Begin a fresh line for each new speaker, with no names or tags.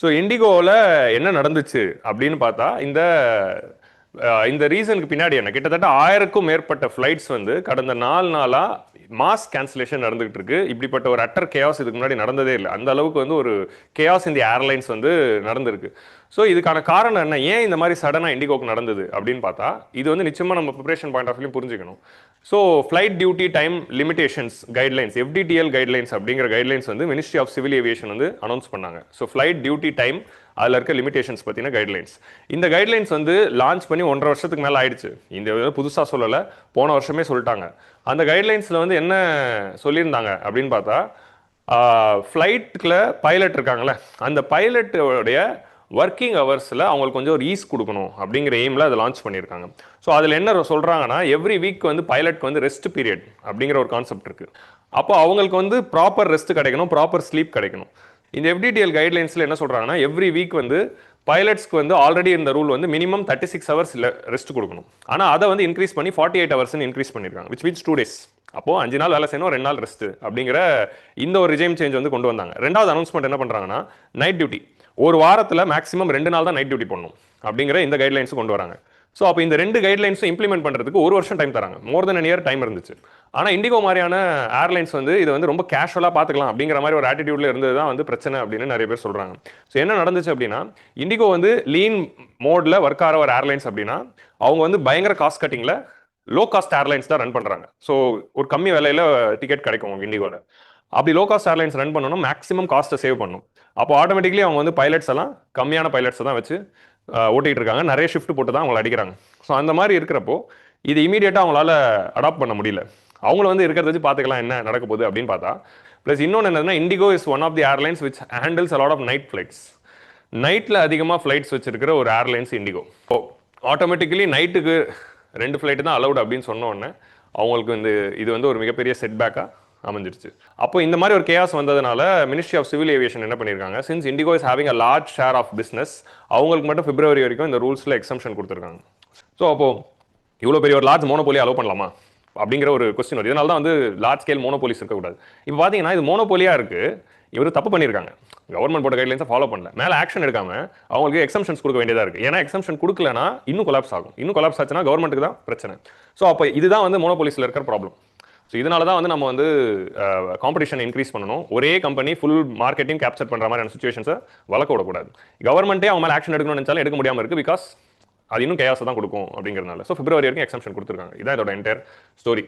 So இண்டிகோவில் என்ன நடந்துச்சு அப்படின்னு பார்த்தா இந்த ரீசனுக்கு பின்னாடி என்ன கிட்டத்தட்ட 1000க்கும் மேற்பட்ட ஃப்ளைட்ஸ் வந்து கடந்த 4 நாளாக மாஸ் கேன்சலேஷன் நடந்துகிட்டு இருக்கு. இப்படிப்பட்ட ஒரு அட்டர் கேஆஸ் இதுக்கு முன்னாடி நடந்ததே இல்லை. அந்த அளவுக்கு வந்து ஒரு கேஆஸ் இந்த ஏர்லைன்ஸ் வந்து நடந்திருக்கு. ஸோ இதுக்கான காரணம் என்ன, ஏன் இந்த மாதிரி சடனாக இண்டிகோக்கு நடந்தது அப்படின்னு பார்த்தா, இது வந்து நிச்சயமாக நம்ம ப்ரிப்பரேஷன் பாயிண்ட் ஆஃப் வியூ புரிஞ்சுக்கணும். So flight duty time limitations guidelines, எஃப்டிடிஎல் guidelines அப்படிங்கிற கைட்லைன்ஸ் வந்து மினிஸ்ட்ரி ஆஃப் சிவில் ஏவியேஷன் வந்து அனௌன்ஸ் பண்ணாங்க. ஸோ ஃப்ளைட் டியூட்டி டைம் அதில் இருக்க லிமிடேஷன்ஸ் பற்றின கைட்லைன்ஸ். இந்த கைட்லைன்ஸ் வந்து லான்ச் பண்ணி 1.5 வருஷத்துக்கு மேலே ஆயிடுச்சு. இந்த புதுசாக சொல்லலை, போன வருஷமே சொல்லிட்டாங்க. அந்த கைட்லைன்ஸில் வந்து என்ன சொல்லியிருந்தாங்க அப்படின்னு பார்த்தா, ஃப்ளைட்டில் பைலட் இருக்காங்களே, அந்த பைலட்டோடைய ஒர்க்கிங் ஹவர்ஸில் அவங்களுக்கு கொஞ்சம் ஒரு ஈஸ் கொடுக்கணும் அப்படிங்கிற எய்மில் அதை லான்ச் பண்ணியிருக்காங்க. ஸோ அதில் என்ன சொல்கிறாங்கன்னா, எவ்ரி வீக் வந்து பைலட்க்கு வந்து ரெஸ்ட் பீரியட் அப்படிங்கிற ஒரு கான்செப்ட் இருக்குது. அப்போ அவங்களுக்கு வந்து ப்ராப்பர் ரெஸ்ட் கிடைக்கணும், ப்ராப்பர் ஸ்லீப் கிடைக்கணும். இந்த எஃப்டிடிஎல் கைட்லைன்ஸில் என்ன சொல்கிறாங்கன்னா, எவ்ரி வீக் வந்து பைலட்ஸ்க்கு வந்து ஆல்ரெடி இந்த ரூல் வந்து மினிமம் 36 ஹவர்ஸ் ரெஸ்ட் கொடுக்கணும். ஆனால் அதை வந்து இன்க்ரீஸ் பண்ணி 48 ஹவர்ஸ்னு இன்க்ரீஸ் பண்ணியிருக்காங்க, விச் மீன்ஸ் 2 days. அப்போது 5 நாள் வேலை செய்யணும், 2 நாள் ரெஸ்ட் அப்படிங்கிற இந்த ஒரு ரிஜைம் சேஞ்ச் வந்து கொண்டு வந்தாங்க. ரெண்டாவது அனௌன்ஸ்மெண்ட் என்ன பண்ணுறாங்கன்னா, நைட் டியூட்டி ஒரு வாரத்தில் மேக்ஸிமம் 2 நாள் தான் நைட் டியூட்டி பண்ணணும் அப்படிங்கிற இந்த கைட்லைன்ஸ் கொண்டு வராங்க. ஸோ அப்போ இந்த 2 கைட்லைன்ஸும் இம்ப்ளிமெண்ட் பண்ணுறதுக்கு 1 வருஷம் டைம் தராங்க, மோர் தென் an year டைம் இருந்துச்சு. ஆனால் இண்டிகோ மாதிரியான ஏர்லைன்ஸ் வந்து இதை வந்து ரொம்ப கேஷுவலாக பார்த்துக்கலாம் அப்படிங்கிற மாதிரி ஒரு ஆட்டிடியூட்ல இருந்தது தான் வந்து பிரச்சனை அப்படின்னு நிறைய பேர் சொல்கிறாங்க. ஸோ என்ன நடந்துச்சு அப்படின்னா, இண்டிகோ வந்து லீன் மோடில் ஒர்க் ஆகிற ஒரு ஏர்லைன்ஸ் அப்படின்னா, அவங்க வந்து பயங்கர காஸ்ட் கட்டிங்கில் லோ காஸ்ட் ஏர்லைன்ஸ் தான் ரன் பண்ணுறாங்க. ஸோ ஒரு கம்மி விலையில் டிக்கெட் கிடைக்கும் அவங்க இண்டிகோவில். அப்படி லோ காஸ்ட் ஏர்லைன்ஸ் ரன் பண்ணணும், மேக்ஸிமம் காஸ்ட்டை சேவ் பண்ணணும். அப்போ ஆட்டோமேட்டிக்லி அவங்க வந்து பைலட்ஸ் எல்லாம் கம்மியான பைலட்ஸை தான் வச்சு ஓட்டிகிட்டு இருக்காங்க, நிறைய ஷிஃப்ட் போட்டு தான் அவங்களை அடிக்கிறாங்க. ஸோ அந்த மாதிரி இருக்கிறப்போ இது இமீடியட்டாக அவங்களால அடாப்ட் பண்ண முடியல. அவங்கள வந்து இருக்கிறத வச்சு பார்த்துக்கலாம் என்ன நடக்க போகுது அப்படின்னு பார்த்தா, ப்ளஸ் இன்னொன்று என்னதுன்னா, IndiGo is one of the airlines which handles a lot of night flights. நைட்டில் அதிகமாக ஃப்ளைட்ஸ் வச்சிருக்கிற ஒரு ஏர்லைன்ஸ் இண்டிகோ. ஸோ ஆட்டோமேட்டிக்கலி நைட்டுக்கு 2 ஃப்ளைட்டு தான் அலௌட் அப்படின்னு சொன்ன உடனே அவங்களுக்கு இது வந்து ஒரு மிகப்பெரிய செட்பேக்காக அமைஞ்சிருச்சு. அப்போ இந்த மாதிரி ஒரு கேஸ் வந்ததுனால மினிஸ்ட்ரி ஆஃப் சிவில் ஏவியேஷன் என்ன பண்ணியிருக்காங்க, since IndiGo is having a large share of business, அவங்களுக்கு மட்டும் பிப்ரவரி வரைக்கும் இந்த ரூல்ஸில் எக்ஸம்ஷன் கொடுத்துருக்காங்க. ஸோ அப்போ இவ்வளோ பெரிய ஒரு லார்ஜ் மோனோபோலி அலோவ் பண்ணலாமா அப்படிங்கிற ஒரு கொஸ்டின் வருது. இதனால தான் வந்து லார்ஜ் ஸ்கேல் மோனோபோலிஸ் இருக்கக்கூடாது. இப்போ பார்த்தீங்கன்னா இது மோனோபோலியாக இருக்குது, இவர் தப்பு பண்ணியிருக்காங்க, கவர்மெண்ட் போட்ட கைட்லைன்ஸை ஃபாலோ பண்ணல, மேலே ஆக்ஷன் எடுக்காம அவங்களுக்கு எக்ஸம்ஷன்ஸ் கொடுக்க வேண்டியதாக இருக்குது. ஏன்னா எக்ஸம்ஷன் கொடுக்கலனா இன்னும் கொலாப்ஸ் ஆகும், இன்னும் கொலாப்ஸ் ஆச்சுன்னா கவர்மெண்ட்டுக்கு தான் பிரச்சனை. ஸோ அப்போ இதுதான் வந்து மோனோபோலிஸில் இருக்கிற ப்ராப்ளம். ஸோ இதனால தான் வந்து நம்ம வந்து காம்படிஷன் இன்க்ரீஸ் பண்ணணும். ஒரே கம்பெனி ஃபுல் மார்க்கெட்டிங் கேப்சர் பண்ணுற மாதிரியான சுச்சுவேஷன்ஸை வளர்க்க விடக்கூடாது. கவர்மெண்ட்டே அவங்க மேலே ஆக்ஷன் எடுக்கணும்னு நினச்சாலும் எடுக்க முடியாமல் இருக்குது, பிகாஸ் அது இன்னும் கேஸை தான் கொடுக்கும் அப்படிங்கிறதுனால. ஸோ பிப்ரவரி வரைக்கும் எக்ஸம்ஷன் கொடுத்துருக்காங்க. இதான் இதோட என்டையர் ஸ்டோரி.